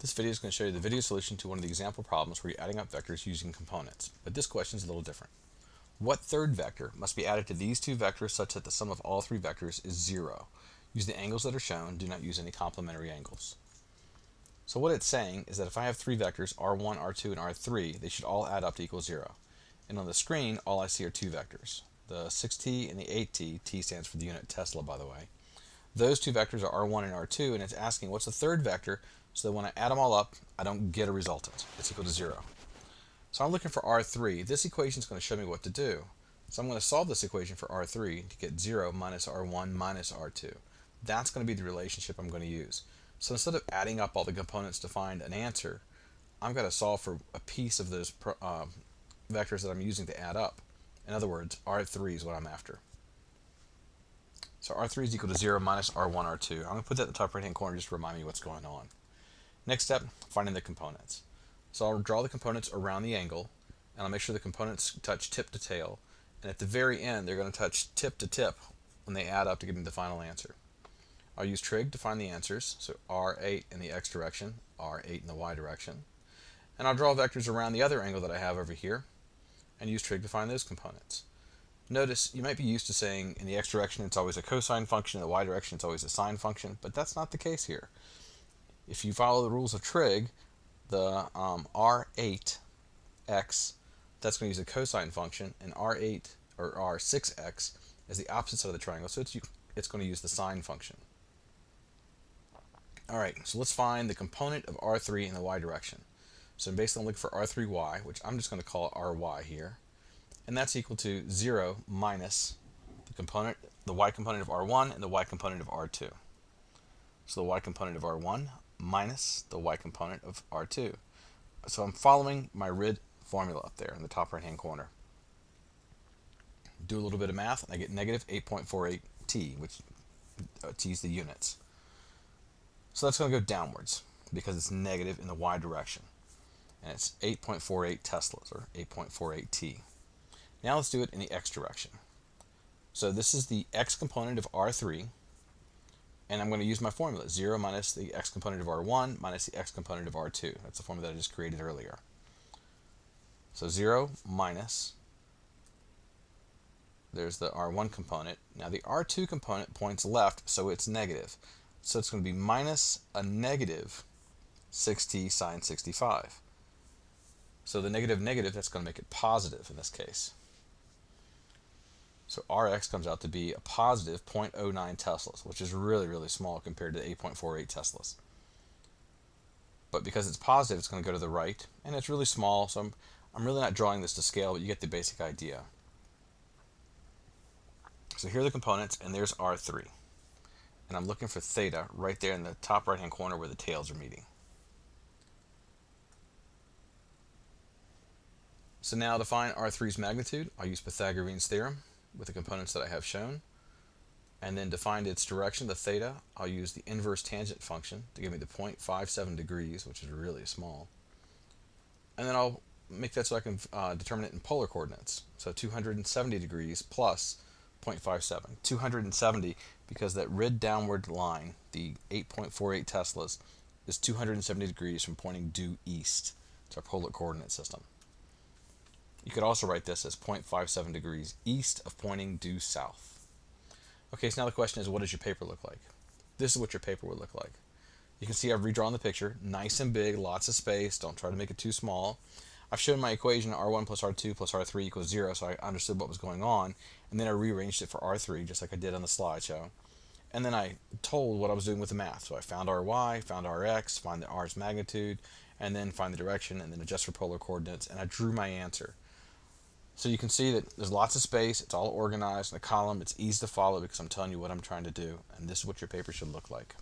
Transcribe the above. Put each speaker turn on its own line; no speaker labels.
This video is going to show you the video solution to one of the example problems where you're adding up vectors using components, but this question is a little different. What third vector must be added to these two vectors such that the sum of all three vectors is 0? Use the angles that are shown, do not use any complementary angles. So what it's saying is that if I have three vectors, r1, r2, and r3, they should all add up to equal 0. And on the screen, all I see are two vectors, the 6t and the 8t, t stands for the unit Tesla by the way. Those two vectors are r1 and r2, and it's asking what's the third vector so that when I add them all up, I don't get a resultant. It's equal to 0. So I'm looking for r3. This equation is going to show me what to do. So I'm going to solve this equation for r3 to get 0 minus r1 minus r2. That's going to be the relationship I'm going to use. So instead of adding up all the components to find an answer, I'm going to solve for a piece of those vectors that I'm using to add up. In other words, r3 is what I'm after. So r3 is equal to 0 minus r1, r2. I'm going to put that in the top right hand corner just to remind me what's going on. Next step, finding the components. So I'll draw the components around the angle, and I'll make sure the components touch tip to tail. And at the very end, they're going to touch tip to tip when they add up to give me the final answer. I'll use trig to find the answers, so r8 in the x direction, r8 in the y direction. And I'll draw vectors around the other angle that I have over here, and use trig to find those components. Notice you might be used to saying in the x direction it's always a cosine function, in the y direction it's always a sine function, but that's not the case here. If you follow the rules of trig, the r8x, that's going to use a cosine function, and r8 or r6x is the opposite side of the triangle, so it's going to use the sine function. Alright, so let's find the component of r3 in the y direction. So I'm basically looking for r3y, which I'm just going to call ry here. And that's equal to 0 minus the y component of r1 and the y component of r2. So the y component of r1 minus the y component of r2. So I'm following my RID formula up there in the top right hand corner. Do a little bit of math and I get negative 8.48 t, which t is the units. So that's going to go downwards because it's negative in the y direction. And it's 8.48 teslas, or 8.48 t. Now let's do it in the x direction. So this is the x component of r3, and I'm going to use my formula, 0 minus the x component of r1 minus the x component of r2. That's the formula that I just created earlier. So 0 minus, there's the r1 component. Now the r2 component points left, so it's negative. So it's going to be minus a negative 6t sine 65. So the negative negative, that's going to make it positive in this case. So Rx comes out to be a positive 0.09 teslas, which is really, really small compared to 8.48 teslas. But because it's positive, it's going to go to the right, and it's really small, so I'm really not drawing this to scale, but you get the basic idea. So here are the components, and there's R3. And I'm looking for theta right there in the top right-hand corner where the tails are meeting. So now to find R3's magnitude, I'll use Pythagorean's theorem with the components that I have shown. And then to find its direction, the theta, I'll use the inverse tangent function to give me the 0.57 degrees, which is really small. And then I'll make that so I can determine it in polar coordinates. So 270 degrees plus 0.57. 270 because that rid downward line, the 8.48 teslas, is 270 degrees from pointing due east. It's our polar coordinate system. You could also write this as 0.57 degrees east of pointing due south. Okay, so now the question is, what does your paper look like? This is what your paper would look like. You can see I've redrawn the picture, nice and big, lots of space, don't try to make it too small. I've shown my equation r1 plus r2 plus r3 equals 0, so I understood what was going on, and then I rearranged it for r3, just like I did on the slideshow. And then I told what I was doing with the math. So I found ry, found rx, find the r's magnitude, and then find the direction, and then adjust for polar coordinates, and I drew my answer. So you can see that there's lots of space, it's all organized in a column, it's easy to follow because I'm telling you what I'm trying to do, and this is what your paper should look like.